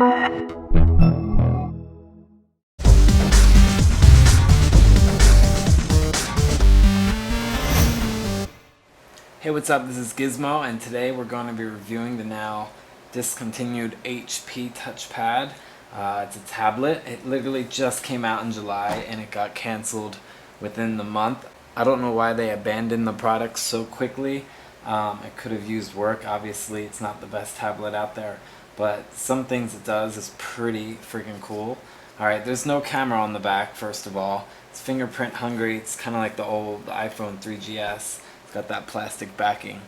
Hey, what's up? This is Gizmo, and today we're going to be reviewing the now discontinued HP Touchpad. It's a tablet. It literally just came out in July and it got canceled within the month. I don't know why they abandoned the product so quickly. It could have used work. Obviously, it's not the best tablet out there, but some things it does is pretty freaking cool. Alright, there's no camera on the back, first of all. It's fingerprint hungry. It's kind of like the old iPhone 3GS. It's got that plastic backing.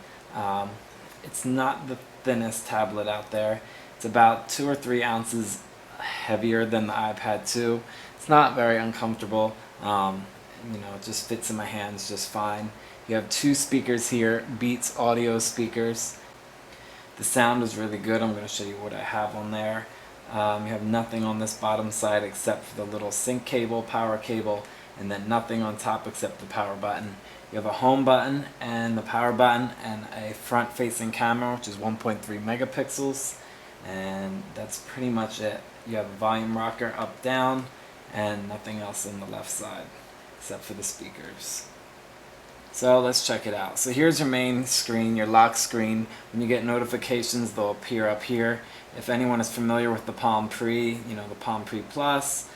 It's not the thinnest tablet out there. It's about 2 or 3 ounces heavier than the iPad 2. It's not very uncomfortable. It just fits in my hands just fine. You have 2 speakers here, Beats audio speakers. The sound is really good. I'm going to show you what I have on there. You have nothing on this bottom side except for the little sync cable, power cable, and then nothing on top except the power button. You have a home button and the power button and a front-facing camera, which is 1.3 megapixels, and that's pretty much it. You have a volume rocker up, down, and nothing else on the left side except for the speakers. So let's check it out. So here's your main screen, your lock screen. When you get notifications, they'll appear up here. If anyone is familiar with the Palm Pre, the Palm Pre Plus,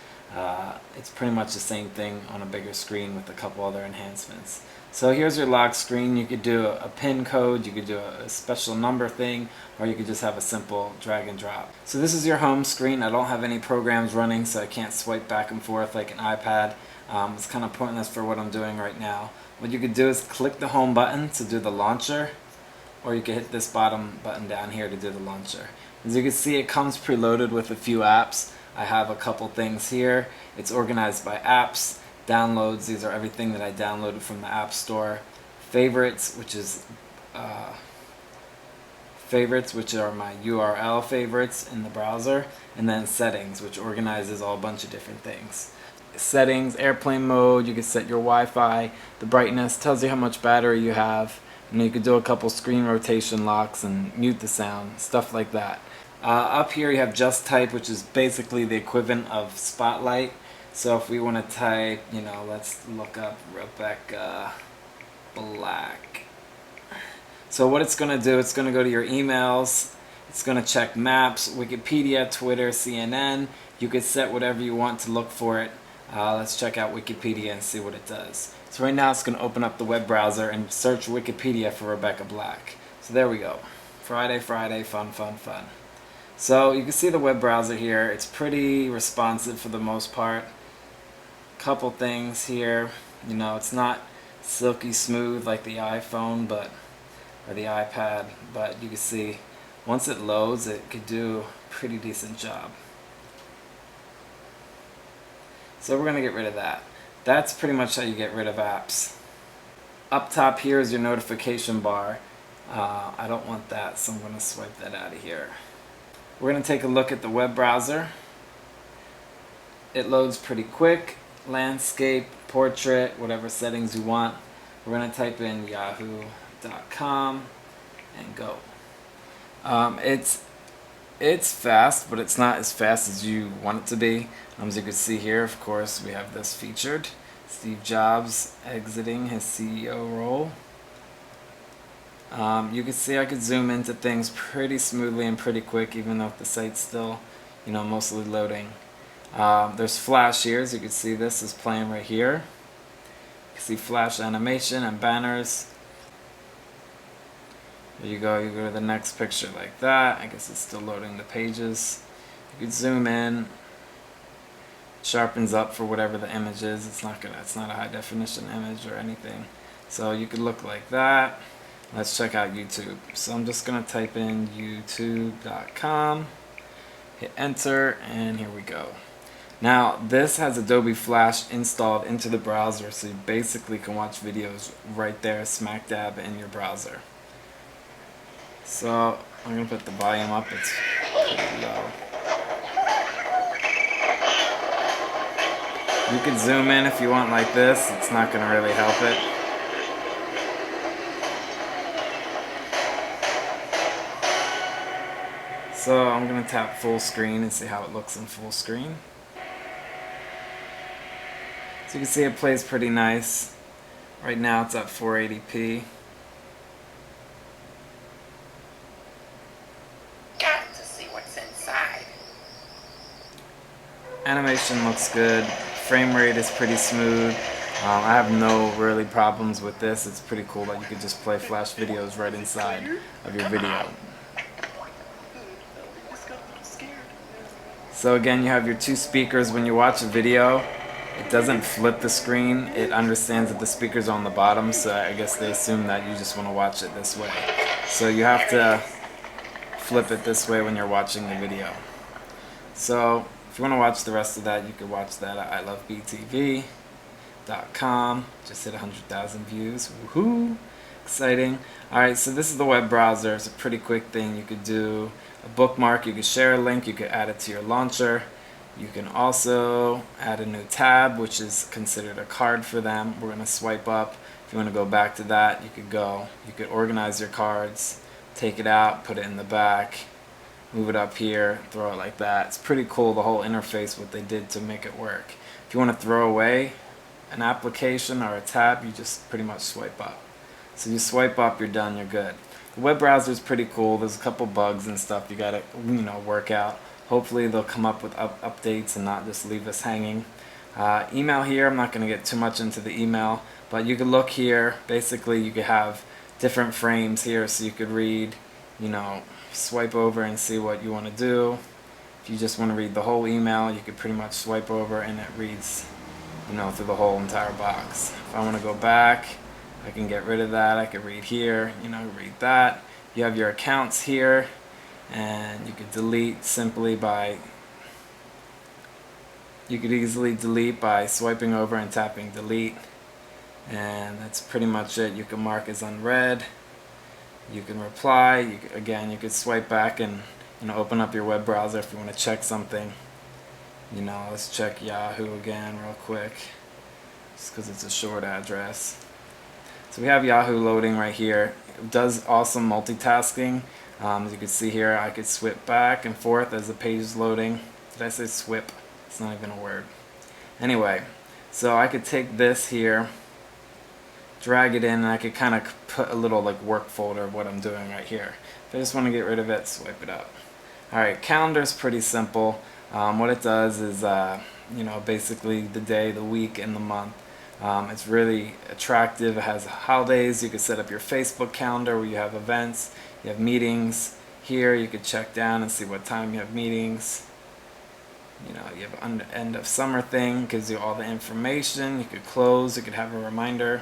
it's pretty much the same thing on a bigger screen with a couple other enhancements. So here's your lock screen. You could do a PIN code, you could do a special number thing, or you could just have a simple drag and drop. So this is your home screen. I don't have any programs running, so I can't swipe back and forth like an iPad. It's kind of pointless for what I'm doing right now. What you could do is click the home button to do the launcher, or you could hit this bottom button down here to do the launcher. As you can see, it comes preloaded with a few apps. I have a couple things here. It's organized by apps. Downloads, these are everything that I downloaded from the App Store. Favorites, which are my URL favorites in the browser. And then settings, which organizes all a bunch of different things. Settings, airplane mode, you can set your Wi-Fi. The brightness tells you how much battery you have. And you could do a couple screen rotation locks and mute the sound, stuff like that. Up here you have Just Type, which is basically the equivalent of Spotlight. So if we want to type, let's look up Rebecca Black. So what it's going to do, it's going to go to your emails, it's going to check Maps, Wikipedia, Twitter, CNN. You could set whatever you want to look for it. Let's check out Wikipedia and see what it does. So right now it's going to open up the web browser and search Wikipedia for Rebecca Black. So there we go. Friday, fun, fun, fun. So you can see the web browser here. It's pretty responsive for the most part. Couple things here, it's not silky smooth like the iPhone or the iPad, but you can see once it loads it could do a pretty decent job. So we're going to get rid of that. That's pretty much how you get rid of apps. Up top here is your notification bar. I don't want that, so I'm going to swipe that out of here. We're going to take a look at the web browser. It loads pretty quick. Landscape, portrait, whatever settings you want. We're going to type in yahoo.com and go. It's fast, but it's not as fast as you want it to be. As you can see here, of course, we have this featured. Steve Jobs exiting his CEO role. You can see I could zoom into things pretty smoothly and pretty quick, even though the site's still, mostly loading. There's flash here, as you can see this is playing right here. You can see flash animation and banners. There you go to the next picture like that. I guess it's still loading the pages. You could zoom in. Sharpens up for whatever the image is. It's not a high definition image or anything. So you could look like that. Let's check out YouTube. So I'm just gonna type in youtube.com, hit enter, and here we go. Now this has Adobe Flash installed into the browser, so you basically can watch videos right there smack dab in your browser. So I'm going to put the volume up, it's pretty low. You could zoom in if you want like this, it's not going to really help it. So I'm going to tap full screen and see how it looks in full screen. So you can see it plays pretty nice. Right now it's at 480p. Got to see what's inside. Animation looks good. Frame rate is pretty smooth. I have no really problems with this. It's pretty cool that you could just play flash videos right inside of your video. So again, you have your two speakers. When you watch a video, it doesn't flip the screen. It understands that the speaker's on the bottom, so I guess they assume that you just want to watch it this way. So you have to flip it this way when you're watching the video. So if you want to watch the rest of that, you could watch that at ilovebtv.com. Just hit 100,000 views. Woohoo! Exciting. Alright, so this is the web browser. It's a pretty quick thing. You could do a bookmark, you could share a link, you could add it to your launcher. You can also add a new tab, which is considered a card for them. We're going to swipe up. If you want to go back to that, you could go. You could organize your cards, take it out, put it in the back, move it up here, throw it like that. It's pretty cool, the whole interface, what they did to make it work. If you want to throw away an application or a tab, you just pretty much swipe up. So you swipe up, you're done, you're good. The web browser is pretty cool. There's a couple bugs and stuff you gotta work out. Hopefully they'll come up with updates and not just leave us hanging. Email here, I'm not going to get too much into the email, but you could look here. Basically you could have different frames here, so you could read, swipe over and see what you want to do. If you just want to read the whole email, you could pretty much swipe over and it reads through the whole entire box. If I want to go back, I can get rid of that. I can read here, read that. You have your accounts here, and you could delete simply by, you could easily delete by swiping over and tapping delete, and that's pretty much it. You can mark as unread, you can reply, you could swipe back and open up your web browser if you want to check something. Let's check Yahoo again real quick, just because it's a short address. So we have Yahoo loading right here. It does awesome multitasking. As you can see here, I could swip back and forth as the page is loading. Did I say swip? It's not even a word. Anyway, so I could take this here, drag it in, and I could kind of put a little work folder of what I'm doing right here. If I just want to get rid of it, swipe it up. Alright, calendar is pretty simple. What it does is, basically the day, the week, and the month. It's really attractive. It has holidays. You can set up your Facebook calendar where you have events, you have meetings. Here you could check down and see what time you have meetings. You have end of summer thing, gives you all the information. You could close, you could have a reminder.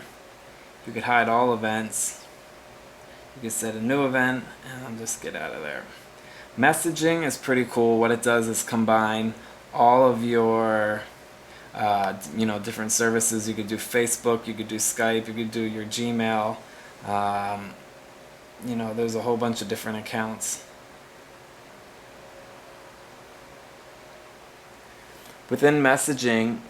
You could hide all events. You could set a new event, and I'll just get out of there. Messaging is pretty cool. What it does is combine all of your different services. You could do Facebook, you could do Skype, you could do your Gmail. There's a whole bunch of different accounts. Within messaging,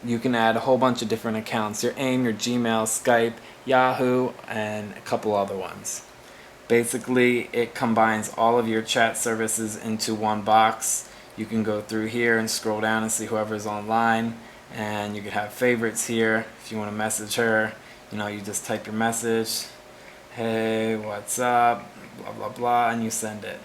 you can add a whole bunch of different accounts. Your AIM, your Gmail, Skype, Yahoo, and a couple other ones. Basically, it combines all of your chat services into one box. You can go through here and scroll down and see whoever's online, and you can have favorites here. If you want to message her, you just type your message, hey, what's up, blah blah blah, and you send it.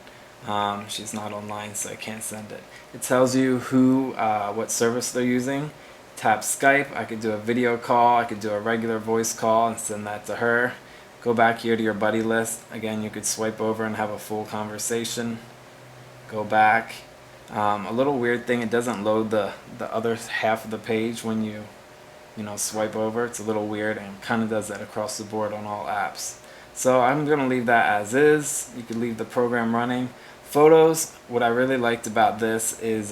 She's not online, so I can't send it. It tells you what service they're using. Tap Skype. I could do a video call, I could do a regular voice call and send that to her. Go back here to your buddy list. Again, you could swipe over and have a full conversation. Go back. A little weird thing, it doesn't load the other half of the page when you swipe over. It's a little weird, and kind of does that across the board on all apps. So I'm going to leave that as is. You could leave the program running. Photos, what I really liked about this is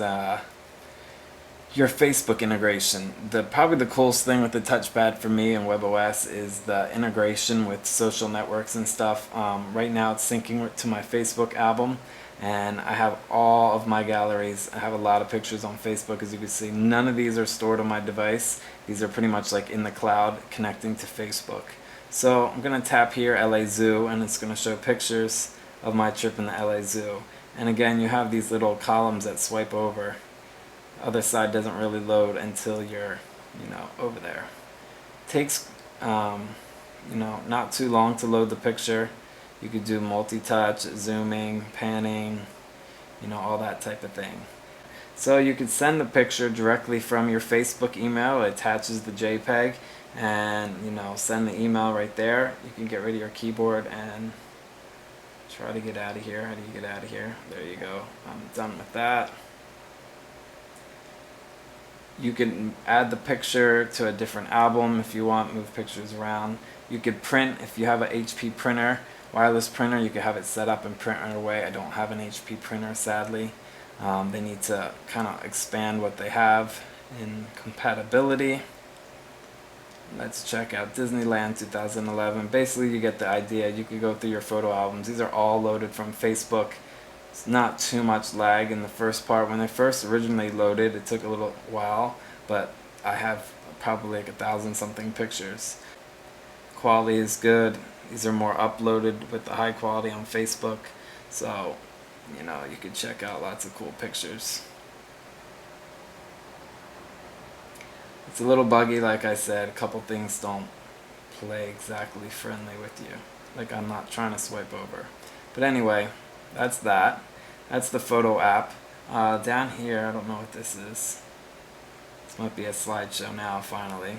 your Facebook integration. Probably the coolest thing with the touchpad for me and WebOS is the integration with social networks and stuff. Right now it's syncing to my Facebook album, and I have all of my galleries. I have a lot of pictures on Facebook. As you can see, none of these are stored on my device. These are pretty much in the cloud connecting to Facebook. So I'm going to tap here, LA Zoo, and it's going to show pictures of my trip in the LA Zoo. And again, you have these little columns that swipe over. The other side doesn't really load until you're, over there. Takes, not too long to load the picture. You could do multi-touch, zooming, panning, all that type of thing. So you could send the picture directly from your Facebook email. It attaches the JPEG, and send the email right there. You can get rid of your keyboard and try to get out of here. How do you get out of here? There you go. I'm done with that. You can add the picture to a different album if you want, move pictures around. You could print, if you have an HP printer, wireless printer, you could have it set up and print right away. I don't have an HP printer, sadly. They need to kind of expand what they have in compatibility. Let's check out Disneyland 2011. Basically, you get the idea. You could go through your photo albums. These are all loaded from Facebook. It's not too much lag in the first part. When they first originally loaded, it took a little while, but I have probably like 1,000 something pictures. Quality is good. These are more uploaded with the high quality on Facebook, so you could check out lots of cool pictures. It's a little buggy, like I said. A couple things don't play exactly friendly with you. Like, I'm not trying to swipe over. But anyway, that's that. That's the photo app. Down here, I don't know what this is. This might be a slideshow now, finally.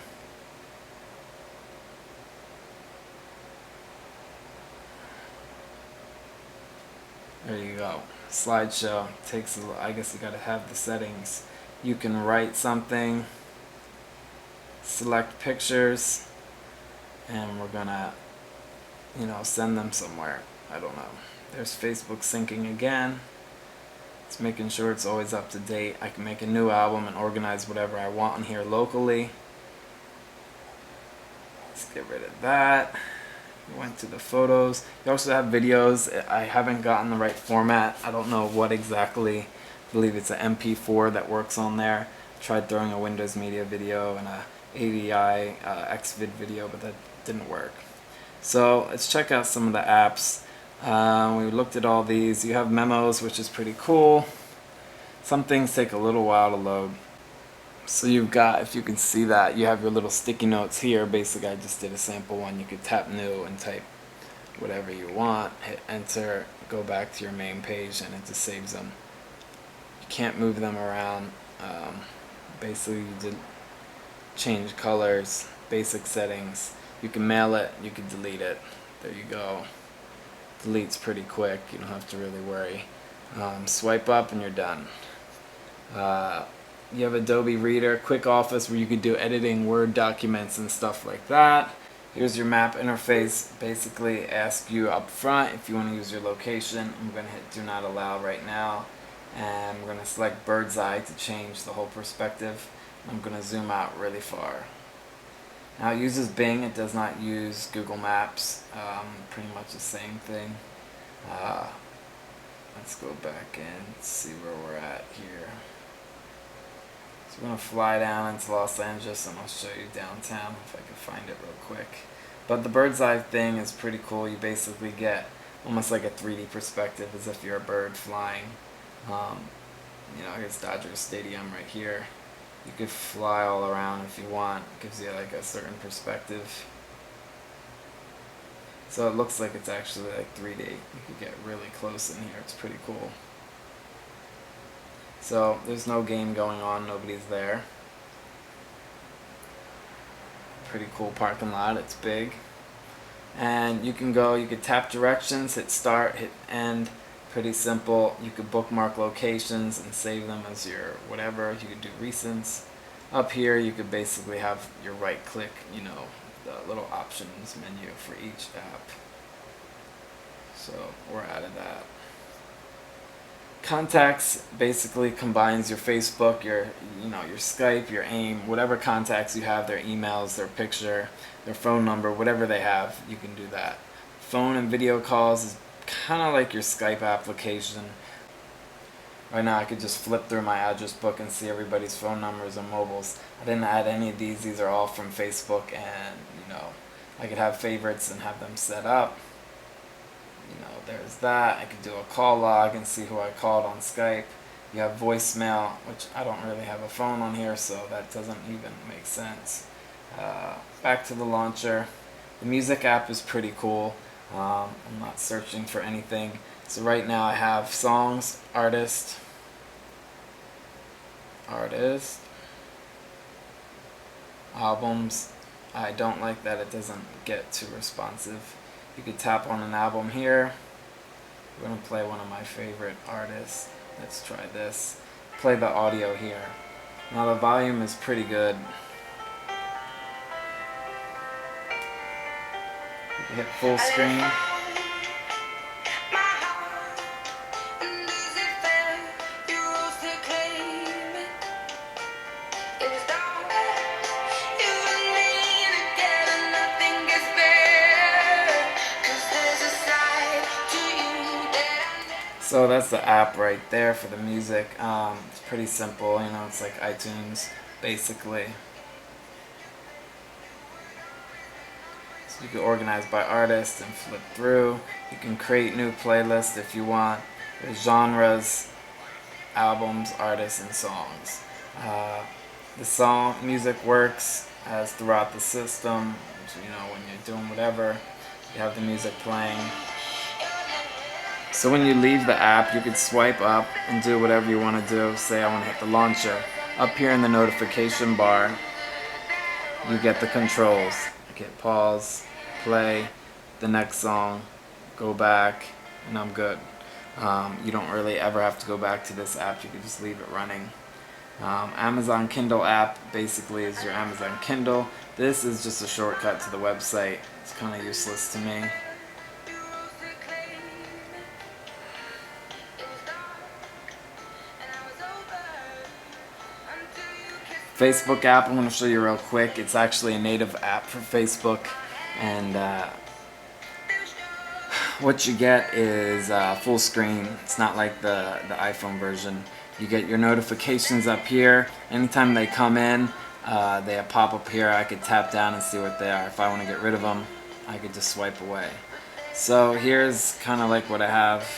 There you go. Slideshow. Takes a little, I guess you gotta have the settings. You can write something, select pictures, and we're gonna send them somewhere. I don't know. There's Facebook syncing again. It's making sure it's always up to date. I can make a new album and organize whatever I want in here locally. Let's get rid of that. We went to the photos. You also have videos. I haven't gotten the right format. I don't know what exactly. I believe it's an MP4 that works on there. Tried throwing a Windows Media video and a AVI Xvid video, but that didn't work. So let's check out some of the apps. We looked at all these. You have Memos, which is pretty cool. Some things take a little while to load. So you've got, if you can see that, you have your little sticky notes here. Basically, I just did a sample one. You could tap new and type whatever you want. Hit enter, go back to your main page, and it just saves them. You can't move them around. Basically, you did change colors, basic settings. You can mail it, you can delete it. There you go. Delete's pretty quick. You don't have to really worry. Swipe up and you're done. You have Adobe Reader, Quick Office, where you could do editing Word documents and stuff like that. Here's your map interface. Basically ask you up front if you want to use your location. I'm going to hit do not allow right now, and I'm going to select bird's eye to change the whole perspective. I'm going to zoom out really far. Now it uses Bing, it does not use Google Maps. Pretty much the same thing. Let's go back and see where we're at here. So we're going to fly down into Los Angeles, and I'll show you downtown if I can find it real quick. But the bird's eye thing is pretty cool. You basically get almost like a 3D perspective, as if you're a bird flying. Here's Dodger Stadium right here. You could fly all around if you want. It gives you like a certain perspective. So it looks like it's actually like 3D. You could get really close in here. It's pretty cool. So there's no game going on. Nobody's there. Pretty cool parking lot. It's big. And you can go, you could tap directions, hit start, hit end. Pretty simple. You could bookmark locations and save them as your whatever. You could do recents. Up here you could basically have your right click, the little options menu for each app. So we're out of that. Contacts basically combines your Facebook, your Skype, your AIM, whatever contacts you have, their emails, their picture, their phone number, whatever they have, you can do that. Phone and video calls is kind of like your Skype application. Right now I could just flip through my address book and see everybody's phone numbers and mobiles. I didn't add any of these. These are all from Facebook, and I could have favorites and have them set up. there's that. I could do a call log and see who I called on Skype. You have voicemail, which I don't really have a phone on here, so that doesn't even make sense. Back to the launcher. The music app is pretty cool. I'm not searching for anything. So right now I have songs, artist, albums. I don't like that it doesn't get too responsive. You could tap on an album here. We're going to play one of my favorite artists. Let's try this. Play the audio here. Now the volume is pretty good. You can hit full screen. So that's the app right there for the music. It's pretty simple, you know, it's like iTunes basically. So you can organize by artist and flip through. You can create new playlists if you want. There's genres, albums, artists, and songs. The song music works as throughout the system. So, you know, when you're doing whatever, you have the music playing. So when you leave the app, you could swipe up and do whatever you want to do. Say I want to hit the launcher. Up here in the notification bar, you get the controls. You get pause, play, the next song, go back, and I'm good. You don't really ever have to go back to this app. You can just leave it running. Amazon Kindle app basically is your Amazon Kindle. This is just a shortcut to the website. It's kind of useless to me. Facebook app, I'm going to show you real quick. It's actually a native app for Facebook, and what you get is full screen. It's not like the iPhone version. You get your notifications up here. Anytime they come in, they pop up here. I could tap down and see what they are. If I want to get rid of them, I could just swipe away. So here's kind of like what I have.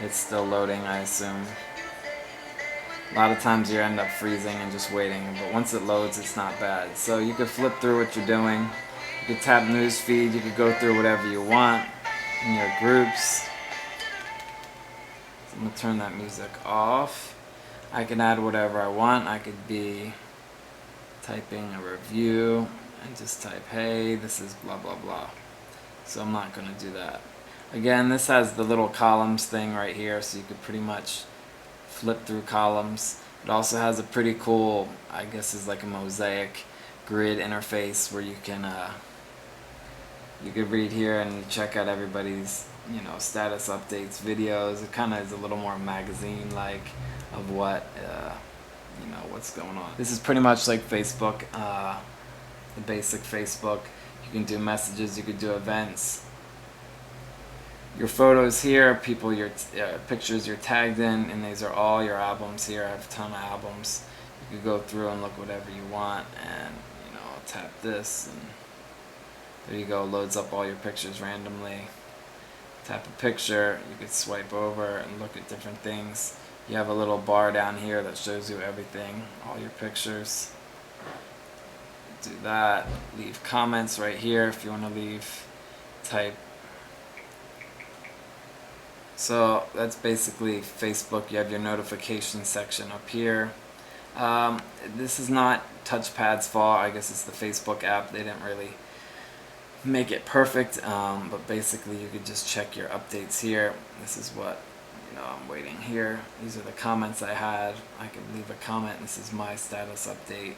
It's still loading, I assume. A lot of times you end up freezing and just waiting, but once it loads, it's not bad. So you could flip through what you're doing. You could tap news feed. You could go through whatever you want in your groups. So I'm going to turn that music off. I can add whatever I want. I could be typing a review and just type, hey, this is blah, blah, blah. So I'm not going to do that. Again, this has the little columns thing right here, so you could pretty much flip through columns. It also has a pretty cool, I guess is like a mosaic grid interface where you can you could read here and check out everybody's, you know, status updates, videos. It kind of is a little more magazine-like of what you know, what's going on. This is pretty much like Facebook, the basic Facebook. You can do messages, you could do events. Your photos here, people, your pictures you're tagged in, and these are all your albums here. I have a ton of albums. You could go through and look whatever you want, and you know, tap this, and there you go. Loads up all your pictures randomly. Tap a picture, you could swipe over and look at different things. You have a little bar down here that shows you everything, all your pictures. Do that. Leave comments right here if you want to leave. Type. So that's basically Facebook. You have your notification section up here. This is not Touchpad's fault. I guess it's the Facebook app. They didn't really make it perfect, but basically you could just check your updates here. This is what, you know, I'm waiting here. These are the comments I had. I can leave a comment. This is my status update,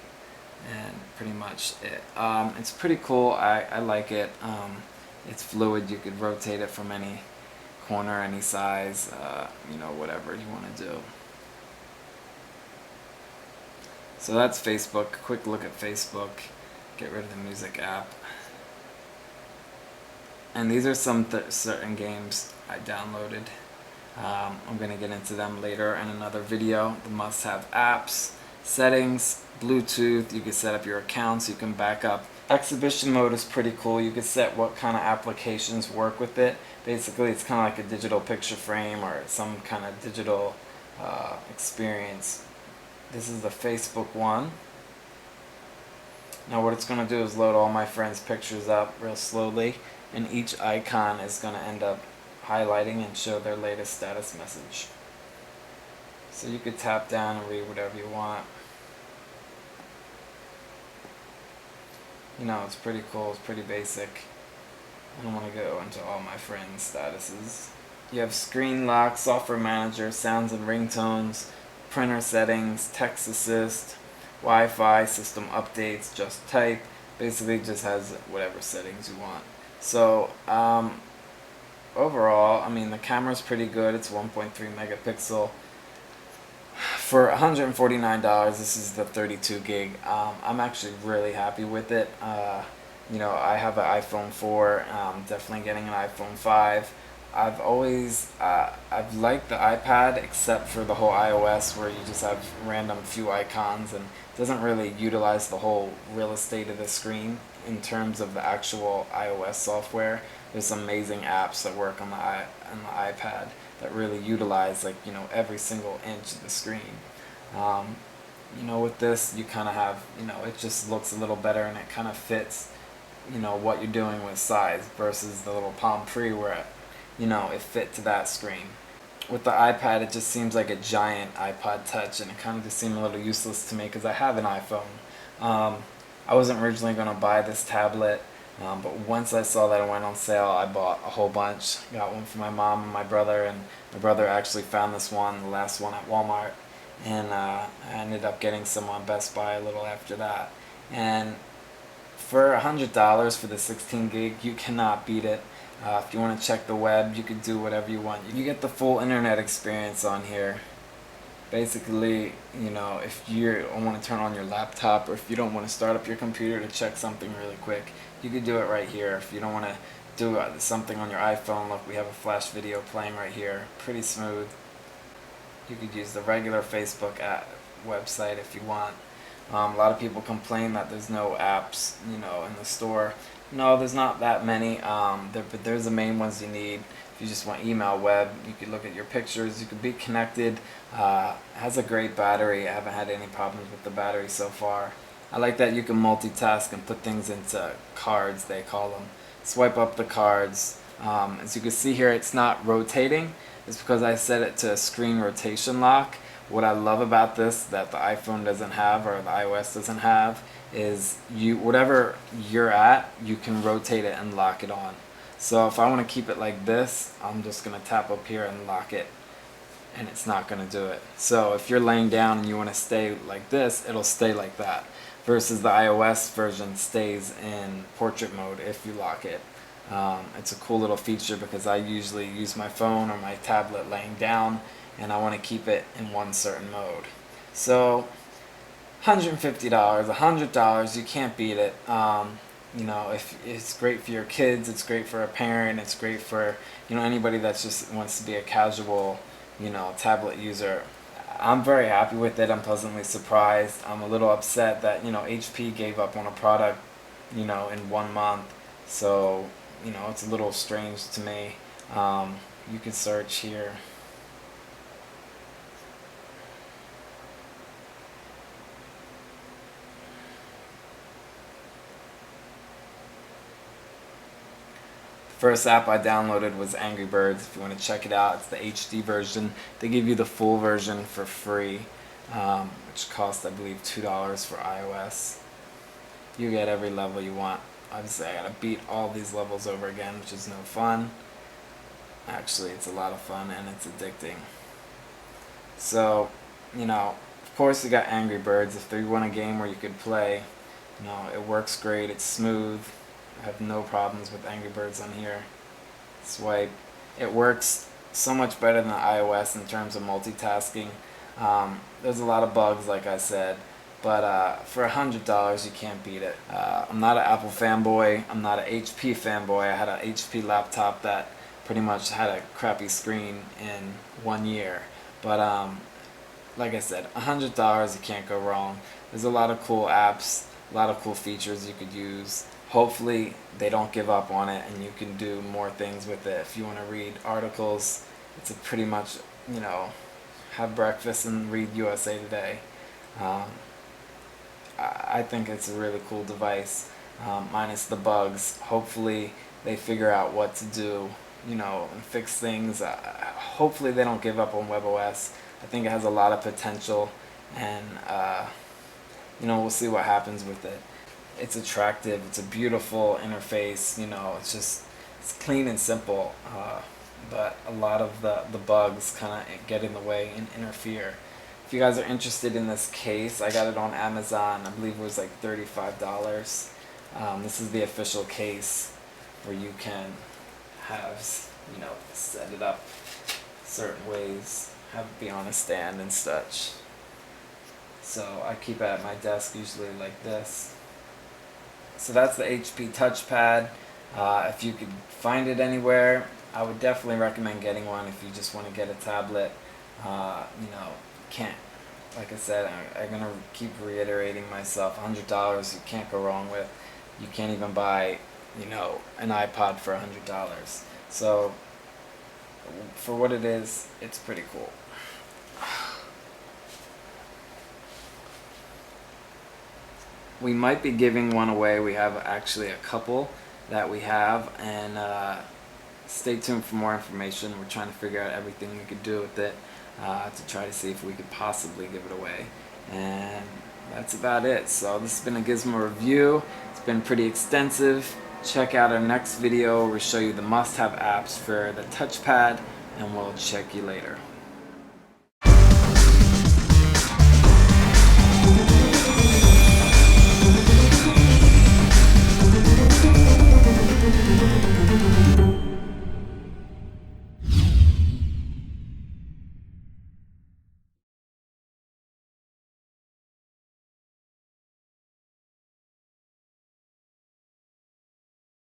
and pretty much it. It's pretty cool. I like it. It's fluid. You could rotate it from any corner, any size, you know, whatever you want to do. So that's Facebook. Quick look at Facebook. Get rid of the music app. And these are some certain games I downloaded. I'm going to get into them later in another video. The must-have apps, settings, Bluetooth. You can set up your accounts. You can back up Exhibition mode is pretty cool. You can set what kind of applications work with it. Basically, it's kind of like a digital picture frame or some kind of digital experience. This is the Facebook one. Now what it's going to do is load all my friends' pictures up real slowly, and each icon is going to end up highlighting and show their latest status message. So you could tap down and read whatever you want. You know, it's pretty cool, it's pretty basic. I don't want to go into all my friends' statuses. You have screen lock, software manager, sounds and ringtones, printer settings, text assist, Wi-Fi, system updates, just type. Basically just has whatever settings you want. So overall, I mean, the camera's pretty good. It's 1.3 megapixel. For $149, this is the 32 gig. I'm actually really happy with it. You know, I have an iPhone 4. Definitely getting an iPhone 5. I've always I've liked the iPad, except for the whole iOS, where you just have random few icons and it doesn't really utilize the whole real estate of the screen in terms of the actual iOS software. There's some amazing apps that work on the iPad that really utilize, like, you know, every single inch of the screen. You know, with this you kind of have, you know, it just looks a little better and it kind of fits, you know, what you're doing with size versus the little Palm Pre where, you know, it fit to that screen. With the iPad, it just seems like a giant iPod Touch, and it kind of just seemed a little useless to me because I have an iPhone. I wasn't originally going to buy this tablet, but once I saw that it went on sale, I bought a whole bunch. Got one for my mom and my brother actually found this one, the last one, at Walmart, and I ended up getting some on Best Buy a little after that. And for $100 for the 16 gig, you cannot beat it. If you want to check the web, you can do whatever you want. You get the full internet experience on here. Basically, you know, if you want to turn on your laptop, or if you don't want to start up your computer to check something really quick, you can do it right here. If you don't want to do something on your iPhone, look, we have a flash video playing right here. Pretty smooth. You could use the regular Facebook website if you want. A lot of people complain that there's no apps, you know, in the store. No, there's not that many, but there's the main ones you need. If you just want email, web, you could look at your pictures, you could be connected. Has a great battery. I haven't had any problems with the battery so far. I like that you can multitask and put things into cards, they call them. Swipe up the cards. As you can see here, it's not rotating. It's because I set it to screen rotation lock. What I love about this that the iPhone doesn't have, or the iOS doesn't have, is whatever you're at, you can rotate it and lock it on. So if I want to keep it like this, I'm just going to tap up here and lock it, and it's not going to do it. So if you're laying down and you want to stay like this, it'll stay like that. Versus the iOS version stays in portrait mode if you lock it. It's a cool little feature because I usually use my phone or my tablet laying down, and I want to keep it in one certain mode. So $150, $100, you can't beat it. You know, if it's great for your kids, it's great for a parent, it's great for, you know, anybody that just wants to be a casual, you know, tablet user. I'm very happy with it. I'm pleasantly surprised. I'm a little upset that, you know, HP gave up on a product, you know, in 1 month. So, you know, it's a little strange to me. You can search here. First app I downloaded was Angry Birds. If you want to check it out, it's the HD version. They give you the full version for free, which costs, I believe, $2 for iOS. You get every level you want. Obviously, I gotta beat all these levels over again, which is no fun. Actually, it's a lot of fun and it's addicting. So, you know, of course you got Angry Birds. If you want a game where you could play, you know, it works great. It's smooth. I have no problems with Angry Birds on here. Swipe. It works so much better than iOS in terms of multitasking. There's a lot of bugs, like I said, but for $100 you can't beat it. I'm not an Apple fanboy. I'm not an HP fanboy. I had an HP laptop that pretty much had a crappy screen in 1 year. But like I said, $100, you can't go wrong. There's a lot of cool apps. A lot of cool features you could use. Hopefully they don't give up on it and you can do more things with it. If you want to read articles, it's a pretty much, you know, have breakfast and read USA Today. I think it's a really cool device, minus the bugs. Hopefully they figure out what to do, you know, and fix things. Hopefully they don't give up on WebOS. I think it has a lot of potential, and you know, we'll see what happens with it. It's attractive. It's a beautiful interface. You know, it's clean and simple. But a lot of the bugs kind of get in the way and interfere. If you guys are interested in this case, I got it on Amazon. I believe it was like $35. This is the official case where you can have, you know, set it up certain ways, have it be on a stand and such. So I keep it at my desk usually like this. So that's the HP Touchpad. If you could find it anywhere, I would definitely recommend getting one if you just want to get a tablet. You know, can't, like I said, I'm going to keep reiterating myself, $100 you can't go wrong with. You can't even buy, you know, an iPod for $100. So for what it is, it's pretty cool. We might be giving one away. We have actually a couple that we have, and stay tuned for more information. We're trying to figure out everything we could do with it to try to see if we could possibly give it away. And that's about it. So this has been a Gizmo review. It's been pretty extensive. Check out our next video. We'll show you the must-have apps for the touchpad, and we'll check you later.